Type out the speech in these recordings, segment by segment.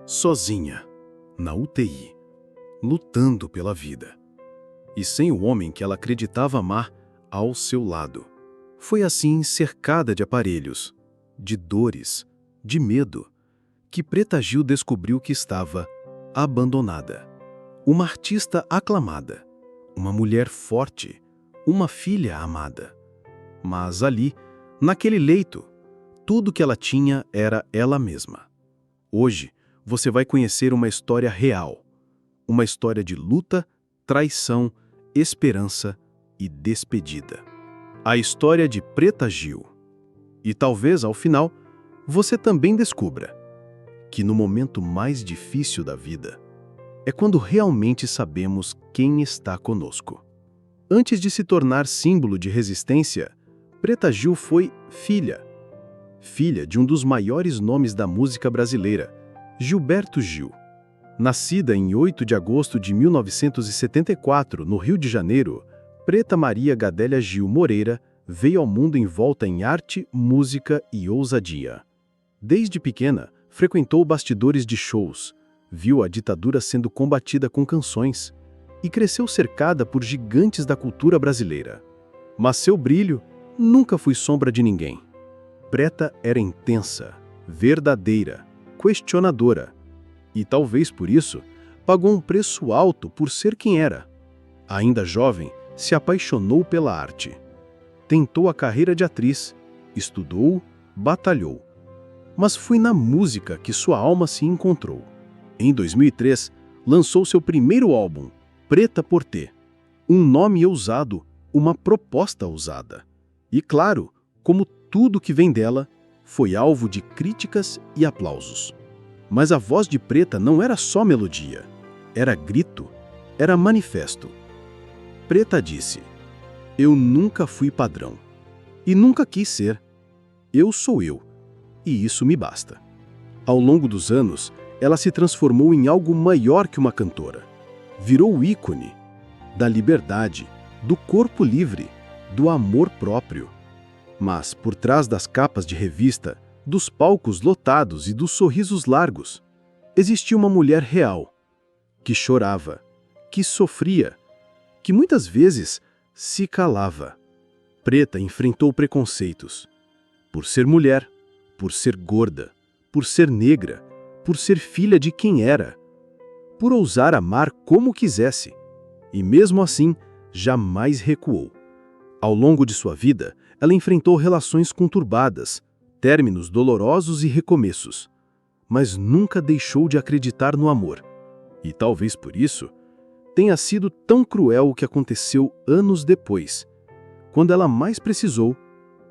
sozinha, na UTI, lutando pela vida. E sem o homem que ela acreditava amar ao seu lado. Foi assim, cercada de aparelhos, de dores, de medo, que Preta Gil descobriu que estava abandonada. Uma artista aclamada, uma mulher forte, uma filha amada. Mas ali, naquele leito, tudo que ela tinha era ela mesma. Hoje, você vai conhecer uma história real. Uma história de luta, traição, esperança e despedida. A história de Preta Gil. E talvez, ao final, você também descubra que no momento mais difícil da vida é quando realmente sabemos quem está conosco. Antes de se tornar símbolo de resistência, Preta Gil foi filha. Filha de um dos maiores nomes da música brasileira, Gilberto Gil. Nascida em 8 de agosto de 1974, no Rio de Janeiro, Preta Maria Gadélia Gil Moreira veio ao mundo envolta em arte, música e ousadia. Desde pequena, frequentou bastidores de shows, viu a ditadura sendo combatida com canções e cresceu cercada por gigantes da cultura brasileira. Mas seu brilho nunca foi sombra de ninguém. Preta era intensa, verdadeira, questionadora e, talvez por isso, pagou um preço alto por ser quem era. Ainda jovem, se apaixonou pela arte. Tentou a carreira de atriz, estudou, batalhou. Mas foi na música que sua alma se encontrou. Em 2003, lançou seu primeiro álbum, Preta Porter. Um nome ousado, uma proposta ousada. E claro, como tudo que vem dela, foi alvo de críticas e aplausos. Mas a voz de Preta não era só melodia, era grito, era manifesto. Preta disse: "Eu nunca fui padrão, e nunca quis ser. Eu sou eu. E isso me basta." Ao longo dos anos, ela se transformou em algo maior que uma cantora. Virou o ícone da liberdade, do corpo livre, do amor próprio. Mas, por trás das capas de revista, dos palcos lotados e dos sorrisos largos, existia uma mulher real, que chorava, que sofria, que muitas vezes se calava. Preta enfrentou preconceitos. Por ser mulher, por ser gorda, por ser negra, por ser filha de quem era, por ousar amar como quisesse, e mesmo assim jamais recuou. Ao longo de sua vida, ela enfrentou relações conturbadas, términos dolorosos e recomeços, mas nunca deixou de acreditar no amor. E talvez por isso, tenha sido tão cruel o que aconteceu anos depois, quando ela mais precisou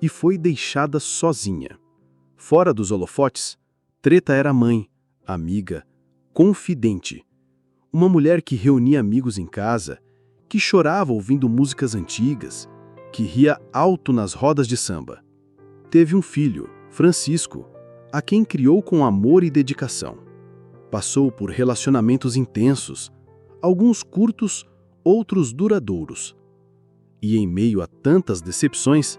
e foi deixada sozinha. Fora dos holofotes, Preta era mãe, amiga, confidente. Uma mulher que reunia amigos em casa, que chorava ouvindo músicas antigas, que ria alto nas rodas de samba. Teve um filho, Francisco, a quem criou com amor e dedicação. Passou por relacionamentos intensos, alguns curtos, outros duradouros. E em meio a tantas decepções,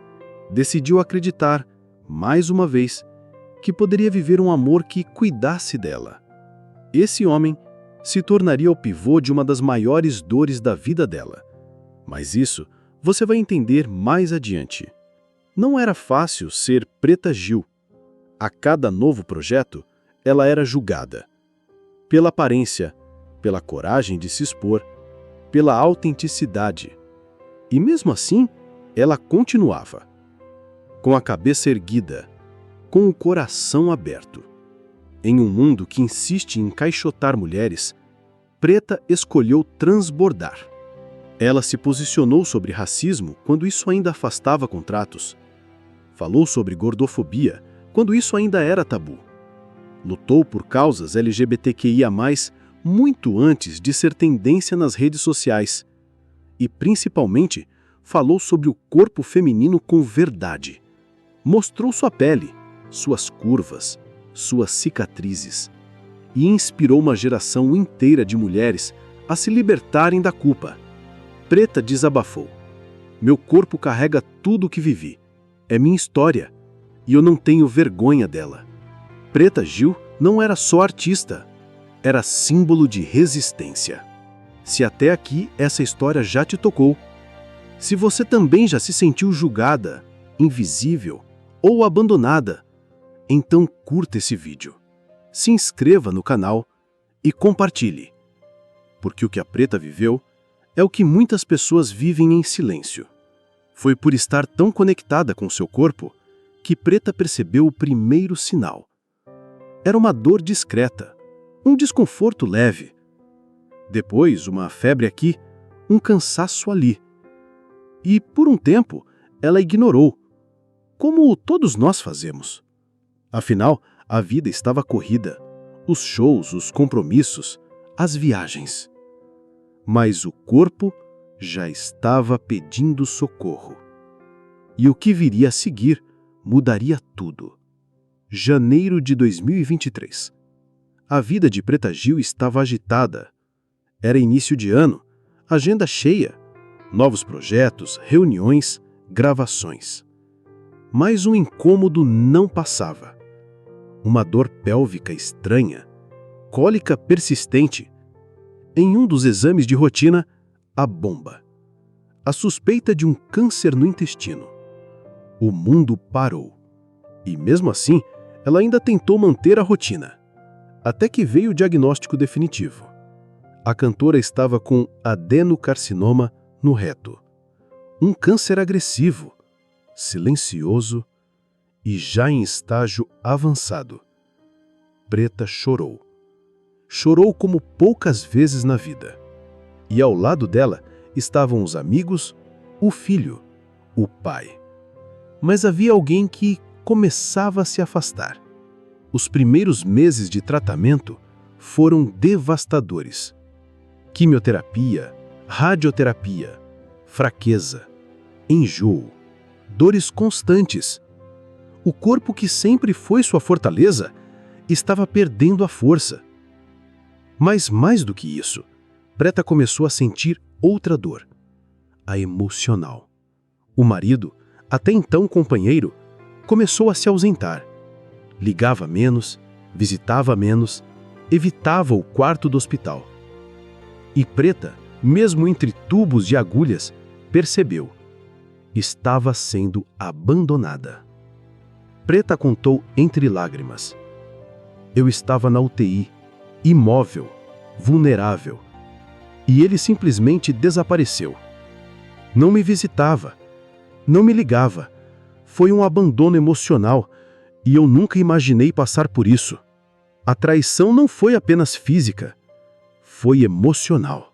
decidiu acreditar, mais uma vez, que poderia viver um amor que cuidasse dela. Esse homem se tornaria o pivô de uma das maiores dores da vida dela. Mas isso você vai entender mais adiante. Não era fácil ser Preta Gil. A cada novo projeto, ela era julgada. Pela aparência, pela coragem de se expor, pela autenticidade. E mesmo assim, ela continuava. Com a cabeça erguida, com o coração aberto. Em um mundo que insiste em encaixotar mulheres, Preta escolheu transbordar. Ela se posicionou sobre racismo quando isso ainda afastava contratos. Falou sobre gordofobia quando isso ainda era tabu. Lutou por causas LGBTQIA+, muito antes de ser tendência nas redes sociais. E, principalmente, falou sobre o corpo feminino com verdade. Mostrou sua pele, suas curvas, suas cicatrizes. E inspirou uma geração inteira de mulheres a se libertarem da culpa. Preta desabafou: "Meu corpo carrega tudo o que vivi. É minha história. E eu não tenho vergonha dela." Preta Gil não era só artista. era símbolo de resistência. Se até aqui essa história já te tocou, se você também já se sentiu julgada, invisível ou abandonada, então curta esse vídeo, se inscreva no canal e compartilhe. Porque o que a Preta viveu é o que muitas pessoas vivem em silêncio. Foi por estar tão conectada com seu corpo que Preta percebeu o primeiro sinal. Era uma dor discreta, um desconforto leve. Depois, uma febre aqui, um cansaço ali. E, por um tempo, ela ignorou, como todos nós fazemos. Afinal, a vida estava corrida, os shows, os compromissos, as viagens. Mas o corpo já estava pedindo socorro. E o que viria a seguir mudaria tudo. Janeiro de 2023. A vida de Preta Gil estava agitada. Era início de ano, agenda cheia, novos projetos, reuniões, gravações. Mas um incômodo não passava. Uma dor pélvica estranha, cólica persistente. Em um dos exames de rotina, a bomba. A suspeita de um câncer no intestino. O mundo parou. E mesmo assim, ela ainda tentou manter a rotina. Até que veio o diagnóstico definitivo. A cantora estava com adenocarcinoma no reto. Um câncer agressivo, silencioso e já em estágio avançado. Preta chorou. Chorou como poucas vezes na vida. E ao lado dela estavam os amigos, o filho, o pai. Mas havia alguém que começava a se afastar. Os primeiros meses de tratamento foram devastadores. Quimioterapia, radioterapia, fraqueza, enjoo, dores constantes. O corpo que sempre foi sua fortaleza estava perdendo a força. Mas mais do que isso, Preta começou a sentir outra dor, a emocional. O marido, até então companheiro, começou a se ausentar. Ligava menos, visitava menos, evitava o quarto do hospital. E Preta, mesmo entre tubos e agulhas, percebeu. Estava sendo abandonada. Preta contou entre lágrimas. Eu estava na UTI, imóvel, vulnerável. E ele simplesmente desapareceu. Não me visitava, não me ligava. Foi um abandono emocional e eu nunca imaginei passar por isso. A traição não foi apenas física, foi emocional.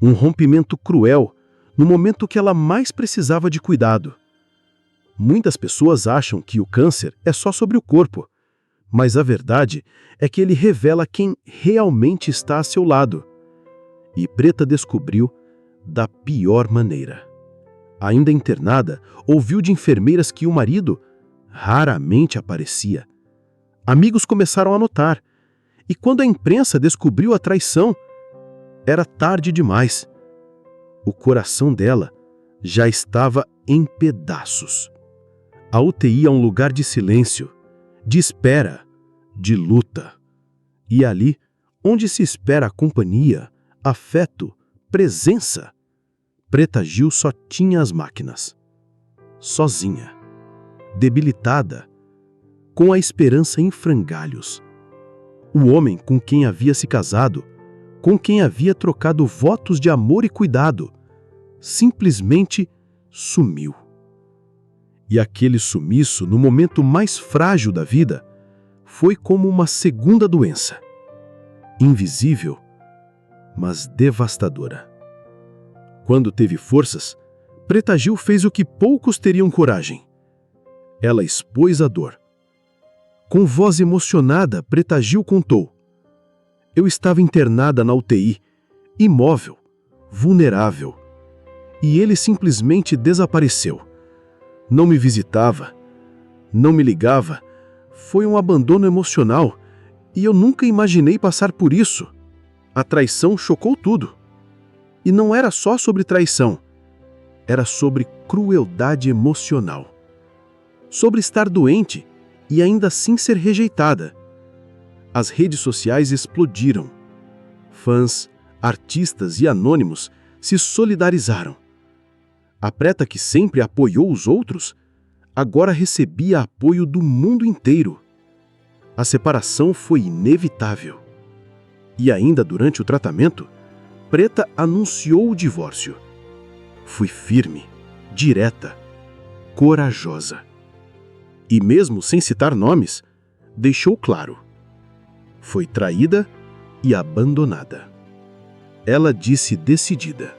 Um rompimento cruel no momento que ela mais precisava de cuidado. Muitas pessoas acham que o câncer é só sobre o corpo, mas a verdade é que ele revela quem realmente está a seu lado. E Preta descobriu da pior maneira. Ainda internada, ouviu de enfermeiras que o marido raramente aparecia. Amigos começaram a notar, e quando a imprensa descobriu a traição, era tarde demais. O coração dela já estava em pedaços. A UTI é um lugar de silêncio, de espera, de luta. E ali, onde se espera a companhia, afeto, presença, Preta Gil só tinha as máquinas. Sozinha, debilitada, com a esperança em frangalhos. O homem com quem havia se casado, com quem havia trocado votos de amor e cuidado, simplesmente sumiu. E aquele sumiço, no momento mais frágil da vida, foi como uma segunda doença. Invisível, mas devastadora. Quando teve forças, Preta Gil fez o que poucos teriam coragem. Ela expôs a dor. Com voz emocionada, Preta Gil contou. Eu estava internada na UTI, imóvel, vulnerável. E ele simplesmente desapareceu. Não me visitava, não me ligava. Foi um abandono emocional e eu nunca imaginei passar por isso. A traição chocou tudo. E não era só sobre traição. Era sobre crueldade emocional. Sobre estar doente e ainda assim ser rejeitada. As redes sociais explodiram. Fãs, artistas e anônimos se solidarizaram. A Preta, que sempre apoiou os outros, agora recebia apoio do mundo inteiro. A separação foi inevitável. E ainda durante o tratamento, Preta anunciou o divórcio. Fui firme, direta, corajosa. E mesmo sem citar nomes, deixou claro: foi traída e abandonada. Ela disse decidida: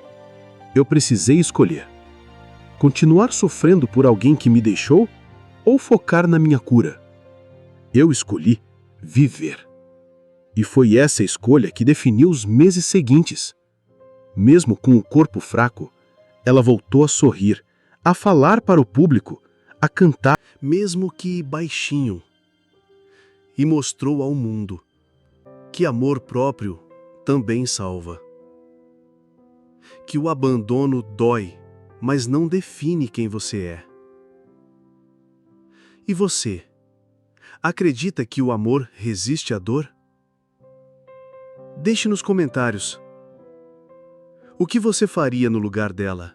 eu precisei escolher. Continuar sofrendo por alguém que me deixou ou focar na minha cura? Eu escolhi viver. E foi essa escolha que definiu os meses seguintes. Mesmo com o corpo fraco, ela voltou a sorrir, a falar para o público, a cantar, mesmo que baixinho. E mostrou ao mundo que amor próprio também salva. Que o abandono dói, mas não define quem você é. E você? Acredita que o amor resiste à dor? Deixe nos comentários. O que você faria no lugar dela?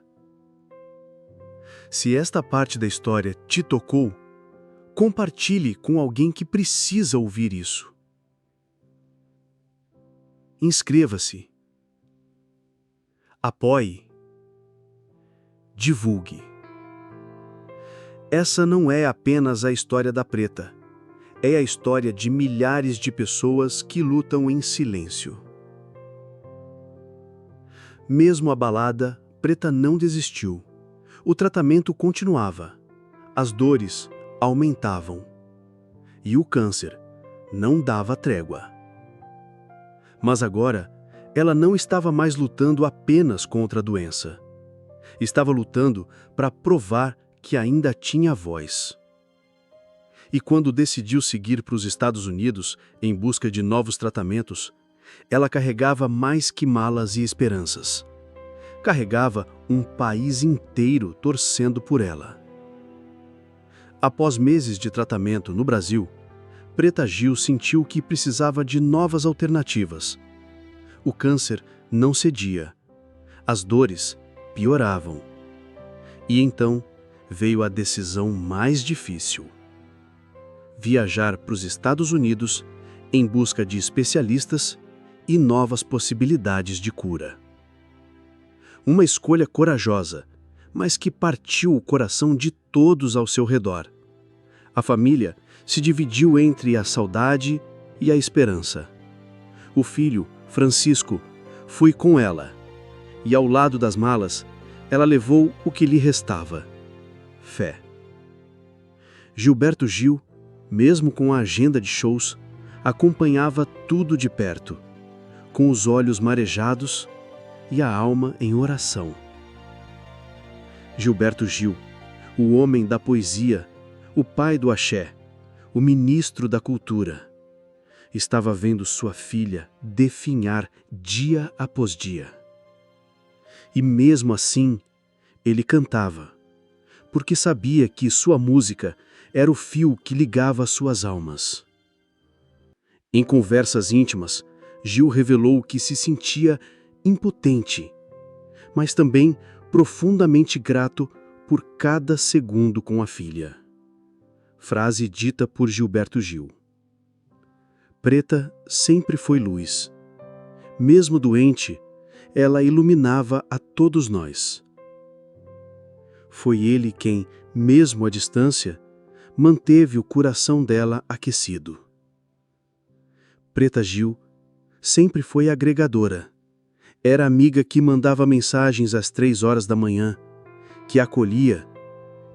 Se esta parte da história te tocou, compartilhe com alguém que precisa ouvir isso. Inscreva-se. Apoie. Divulgue. Essa não é apenas a história da Preta. É a história de milhares de pessoas que lutam em silêncio. Mesmo abalada, Preta não desistiu. O tratamento continuava. As dores aumentavam. E o câncer não dava trégua. Mas agora, ela não estava mais lutando apenas contra a doença. Estava lutando para provar que ainda tinha voz. E quando decidiu seguir para os Estados Unidos em busca de novos tratamentos, ela carregava mais que malas e esperanças. Carregava um país inteiro torcendo por ela. Após meses de tratamento no Brasil, Preta Gil sentiu que precisava de novas alternativas. O câncer não cedia. As dores pioravam. E então veio a decisão mais difícil: viajar para os Estados Unidos em busca de especialistas e novas possibilidades de cura. Uma escolha corajosa, mas que partiu o coração de todos ao seu redor. A família se dividiu entre a saudade e a esperança. O filho, Francisco, foi com ela, e ao lado das malas, ela levou o que lhe restava: fé. Gilberto Gil, mesmo com a agenda de shows, acompanhava tudo de perto, com os olhos marejados e a alma em oração. Gilberto Gil, o homem da poesia, o pai do axé, o ministro da cultura, estava vendo sua filha definhar dia após dia. E mesmo assim, ele cantava, porque sabia que sua música era o fio que ligava suas almas. Em conversas íntimas, Gil revelou que se sentia impotente, mas também profundamente grato por cada segundo com a filha. Frase dita por Gilberto Gil. Preta sempre foi luz. Mesmo doente, ela iluminava a todos nós. Foi ele quem, mesmo à distância, manteve o coração dela aquecido. Preta Gil sempre foi agregadora. Era amiga que mandava mensagens às 3 horas da manhã, que acolhia,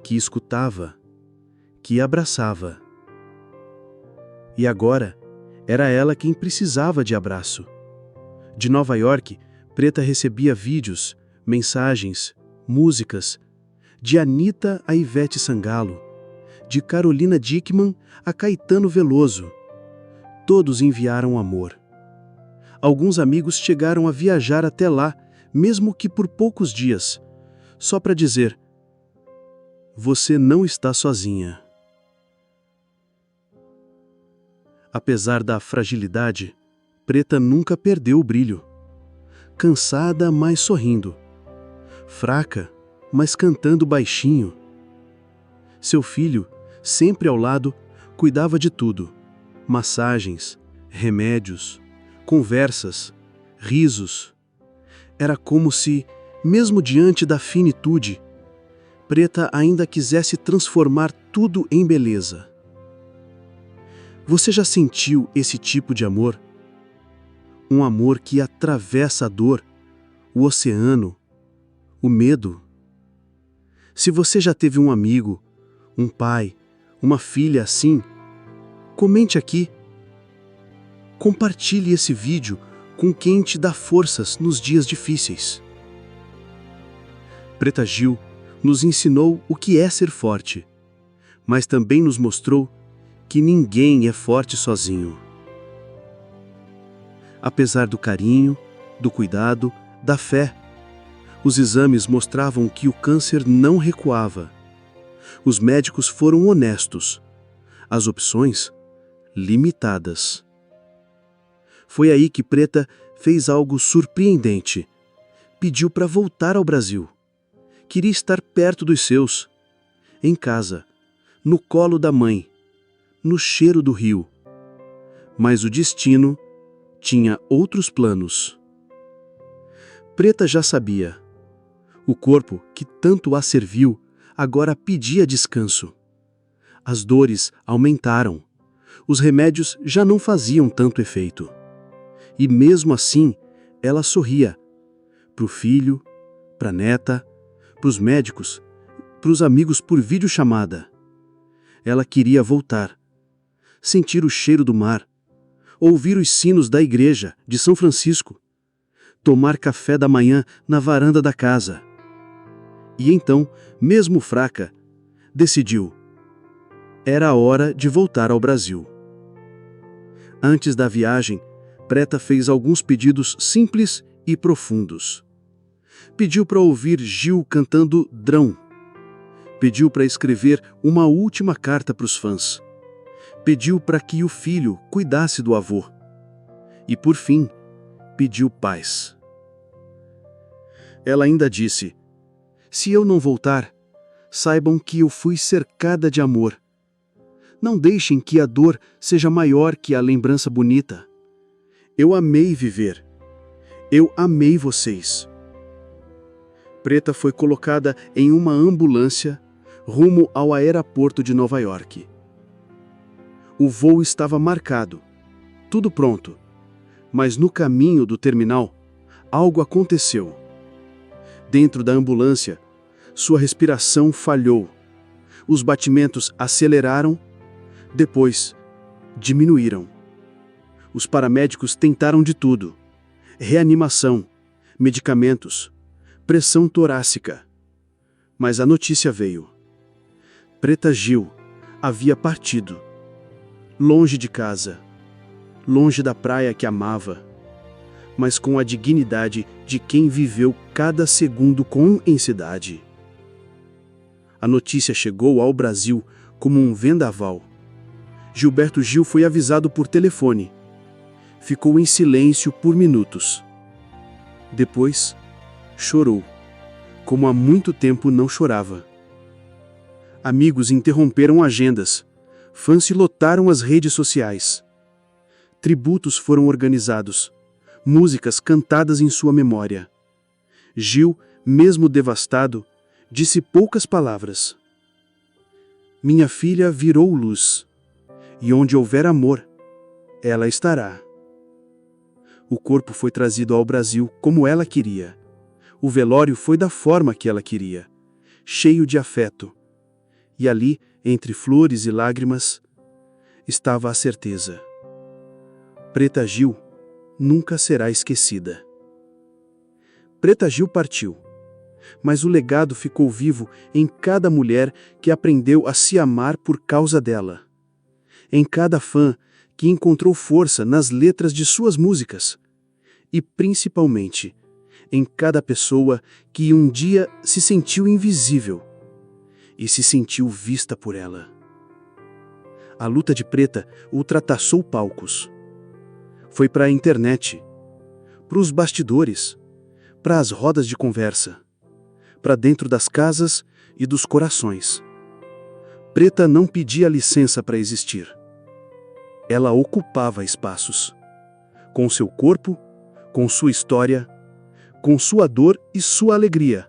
que escutava, que abraçava. E agora, era ela quem precisava de abraço. De Nova York, Preta recebia vídeos, mensagens, músicas, de Anitta a Ivete Sangalo, de Carolina Dickmann a Caetano Veloso. Todos enviaram amor. Alguns amigos chegaram a viajar até lá, mesmo que por poucos dias, só para dizer: você não está sozinha. Apesar da fragilidade, Preta nunca perdeu o brilho. Cansada, mas sorrindo. Fraca, mas cantando baixinho. Seu filho, sempre ao lado, cuidava de tudo: massagens, remédios, conversas, risos. Era como se, mesmo diante da finitude, Preta ainda quisesse transformar tudo em beleza. Você já sentiu esse tipo de amor? Um amor que atravessa a dor, o oceano, o medo? Se você já teve um amigo, um pai, uma filha assim, comente aqui. Compartilhe esse vídeo com quem te dá forças nos dias difíceis. Preta Gil nos ensinou o que é ser forte, mas também nos mostrou que ninguém é forte sozinho. Apesar do carinho, do cuidado, da fé, os exames mostravam que o câncer não recuava. Os médicos foram honestos, as opções limitadas. Foi aí que Preta fez algo surpreendente. Pediu para voltar ao Brasil. Queria estar perto dos seus, em casa, no colo da mãe, no cheiro do rio. Mas o destino tinha outros planos. Preta já sabia. O corpo, que tanto a serviu, agora pedia descanso. As dores aumentaram. Os remédios já não faziam tanto efeito. E mesmo assim, ela sorria. Para o filho, para a neta, para os médicos, para os amigos por videochamada. Ela queria voltar. Sentir o cheiro do mar. Ouvir os sinos da igreja de São Francisco. Tomar café da manhã na varanda da casa. E então, mesmo fraca, decidiu. Era a hora de voltar ao Brasil. Antes da viagem, Preta fez alguns pedidos simples e profundos. Pediu para ouvir Gil cantando Drão. Pediu para escrever uma última carta para os fãs. Pediu para que o filho cuidasse do avô. E, por fim, pediu paz. Ela ainda disse: se eu não voltar, saibam que eu fui cercada de amor. Não deixem que a dor seja maior que a lembrança bonita. Eu amei viver. Eu amei vocês. Preta foi colocada em uma ambulância rumo ao aeroporto de Nova York. O voo estava marcado, tudo pronto, mas no caminho do terminal, algo aconteceu. Dentro da ambulância, sua respiração falhou. Os batimentos aceleraram, depois diminuíram. Os paramédicos tentaram de tudo: reanimação, medicamentos, pressão torácica. Mas a notícia veio. Preta Gil havia partido. Longe de casa, longe da praia que amava, mas com a dignidade de quem viveu cada segundo com intensidade. A notícia chegou ao Brasil como um vendaval. Gilberto Gil foi avisado por telefone. Ficou em silêncio por minutos. Depois, chorou, como há muito tempo não chorava. Amigos interromperam agendas. Fãs se lotaram as redes sociais. Tributos foram organizados. Músicas cantadas em sua memória. Gil, mesmo devastado, disse poucas palavras. Minha filha virou luz, e onde houver amor, ela estará. O corpo foi trazido ao Brasil como ela queria. O velório foi da forma que ela queria, cheio de afeto. E ali, entre flores e lágrimas, estava a certeza. Preta Gil nunca será esquecida. Preta Gil partiu, mas o legado ficou vivo em cada mulher que aprendeu a se amar por causa dela. Em cada fã que encontrou força nas letras de suas músicas. E, principalmente, em cada pessoa que um dia se sentiu invisível e se sentiu vista por ela. A luta de Preta ultrapassou palcos. Foi para a internet, para os bastidores, para as rodas de conversa, para dentro das casas e dos corações. Preta não pedia licença para existir. Ela ocupava espaços, com seu corpo, com sua história, com sua dor e sua alegria.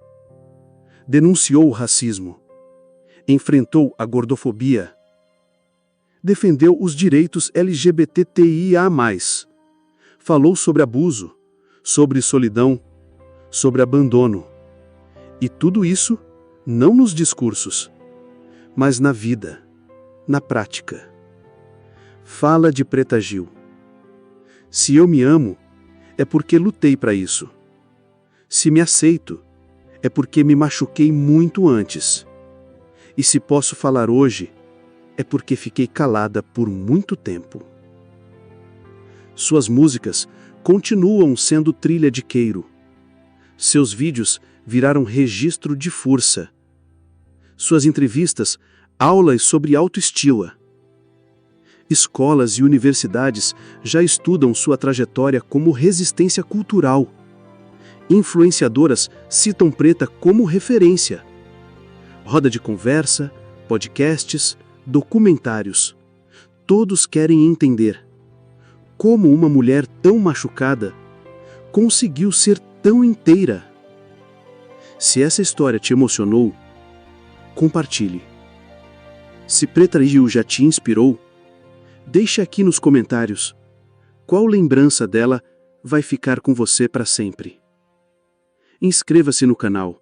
Denunciou o racismo, enfrentou a gordofobia, defendeu os direitos LGBTQIA+, falou sobre abuso, sobre solidão, sobre abandono. E tudo isso não nos discursos, mas na vida, na prática. Fala de Preta Gil. Se eu me amo, é porque lutei para isso. Se me aceito, é porque me machuquei muito antes. E se posso falar hoje, é porque fiquei calada por muito tempo. Suas músicas continuam sendo trilha de queiro. Seus vídeos viraram registro de força. Suas entrevistas, aulas sobre autoestima. Escolas e universidades já estudam sua trajetória como resistência cultural. Influenciadoras citam Preta como referência. Roda de conversa, podcasts, documentários. Todos querem entender como uma mulher tão machucada conseguiu ser tão inteira. Se essa história te emocionou, compartilhe. Se Preta Gil já te inspirou, deixe aqui nos comentários qual lembrança dela vai ficar com você para sempre. Inscreva-se no canal